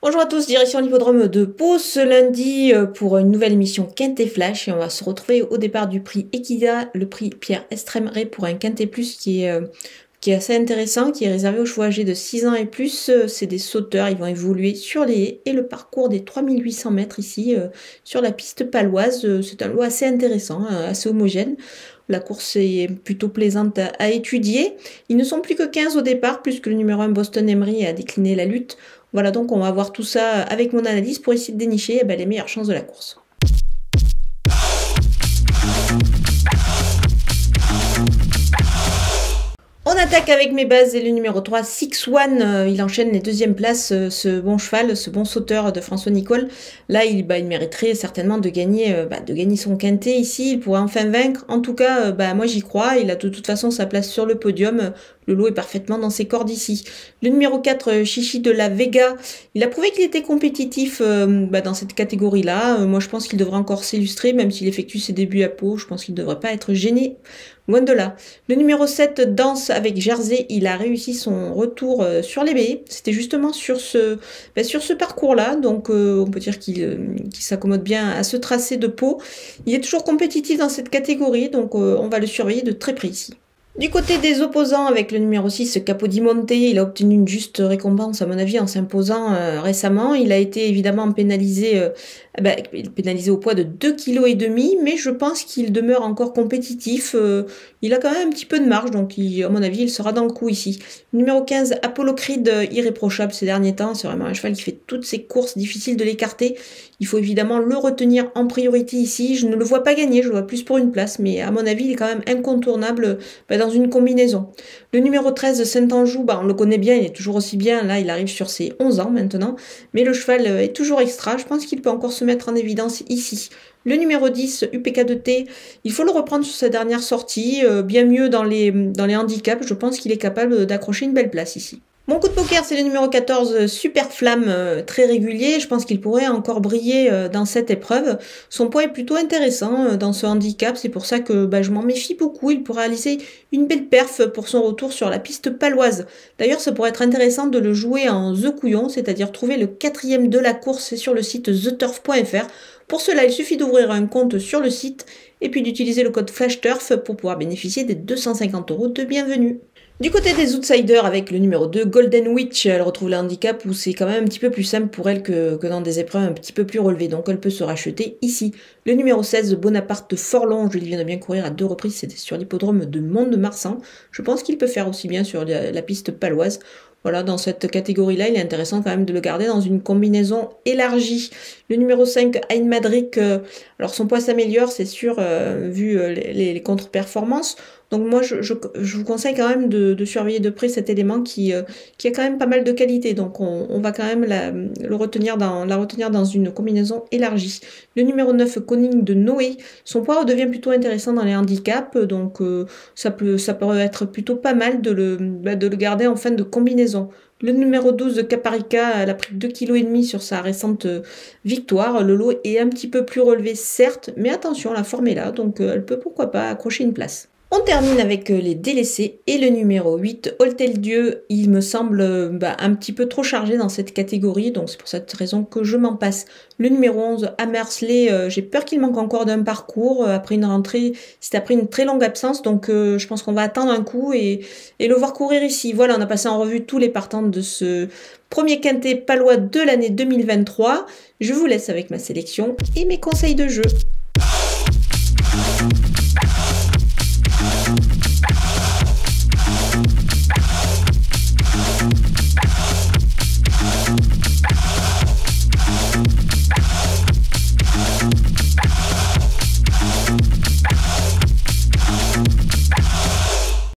Bonjour à tous, direction l'hippodrome de Pau ce lundi pour une nouvelle émission Quintet Flash et on va se retrouver au départ du prix Equida, le prix Pierre Estremeret pour un Quintet Plus qui est assez intéressant, qui est réservé aux chevaux âgés de 6 ans et plus. C'est des sauteurs, ils vont évoluer sur les haies et le parcours des 3800 mètres ici sur la piste paloise. C'est un lot assez intéressant, assez homogène. La course est plutôt plaisante à étudier. Ils ne sont plus que 15 au départ, plus que le numéro 1 Boston Emery a décliné la lutte. Voilà, donc on va voir tout ça avec mon analyse pour essayer de dénicher les meilleures chances de la course. On attaque avec mes bases et le numéro 3, Six One. Il enchaîne les deuxièmes places, ce bon cheval, ce bon sauteur de François Nicole. Là, il mériterait certainement de gagner son quintet ici. Il pourrait enfin vaincre. En tout cas, moi j'y crois. Il a de toute façon sa place sur le podium. Le lot est parfaitement dans ses cordes ici. Le numéro 4, Chichi de la Vega, il a prouvé qu'il était compétitif dans cette catégorie-là. Moi, je pense qu'il devrait encore s'illustrer, même s'il effectue ses débuts à Pau. Je pense qu'il ne devrait pas être gêné. Loin de là. Le numéro 7, Danse avec Jersey, il a réussi son retour sur les baies. C'était justement sur ce parcours-là. Donc, on peut dire qu'il s'accommode bien à ce tracé de Pau. Il est toujours compétitif dans cette catégorie, donc on va le surveiller de très près ici. Du côté des opposants, avec le numéro 6, Capodimonte, il a obtenu une juste récompense, à mon avis, en s'imposant récemment. Il a été évidemment pénalisé au poids de 2,5 kg, mais je pense qu'il demeure encore compétitif. Il a quand même un petit peu de marge, donc à mon avis, il sera dans le coup ici. Numéro 15, Apollo Creed, irréprochable ces derniers temps. C'est vraiment un cheval qui fait toutes ses courses, difficiles de l'écarter. Il faut évidemment le retenir en priorité ici. Je ne le vois pas gagner, je le vois plus pour une place, mais à mon avis, il est quand même incontournable dans une combinaison. Le numéro 13, Saint-Anjou, on le connaît bien, il est toujours aussi bien. Là, il arrive sur ses 11 ans maintenant, mais le cheval est toujours extra. Je pense qu'il peut encore se mettre en évidence ici. Le numéro 10, UPK2T, il faut le reprendre sur sa dernière sortie, bien mieux dans les handicaps. Je pense qu'il est capable d'accrocher une belle place ici. Mon coup de poker, c'est le numéro 14, Super Flamme, très régulier. Je pense qu'il pourrait encore briller dans cette épreuve. Son poids est plutôt intéressant dans ce handicap. C'est pour ça que je m'en méfie beaucoup. Il pourrait réaliser une belle perf pour son retour sur la piste paloise. D'ailleurs, ça pourrait être intéressant de le jouer en The Couillon, c'est-à-dire trouver le 4e de la course sur le site theturf.fr. Pour cela, il suffit d'ouvrir un compte sur le site et puis d'utiliser le code FlashTurf pour pouvoir bénéficier des 250 € de bienvenue. Du côté des outsiders, avec le numéro 2, Golden Witch, elle retrouve le handicap où c'est quand même un petit peu plus simple pour elle que dans des épreuves un petit peu plus relevées, donc elle peut se racheter ici. Le numéro 16, Bonaparte Forlonge, il vient de bien courir à 2 reprises, c'était sur l'hippodrome de Mont-de-Marsan. Je pense qu'il peut faire aussi bien sur la piste paloise. Voilà, dans cette catégorie-là, il est intéressant quand même de le garder dans une combinaison élargie. Le numéro 5, Ain Madrik, alors son poids s'améliore, c'est sûr, vu les contre-performances. Donc moi, je vous conseille quand même de surveiller de près cet élément qui a quand même pas mal de qualité. Donc on va quand même la retenir dans une combinaison élargie. Le numéro 9, Koning de Noé, son poids devient plutôt intéressant dans les handicaps. Donc ça peut être plutôt pas mal de le garder en fin de combinaison. Le numéro 12 de Caparica, elle a pris 2,5 kg sur sa récente victoire. Le lot est un petit peu plus relevé, certes, mais attention, la forme est là, donc elle peut pourquoi pas accrocher une place. On termine avec les délaissés et le numéro 8, Holtel Dieu, il me semble un petit peu trop chargé dans cette catégorie, donc c'est pour cette raison que je m'en passe. Le numéro 11, Amersley, j'ai peur qu'il manque encore d'un parcours après une rentrée, c'est après une très longue absence, donc je pense qu'on va attendre un coup et le voir courir ici. Voilà, on a passé en revue tous les partants de ce premier quintet palois de l'année 2023. Je vous laisse avec ma sélection et mes conseils de jeu.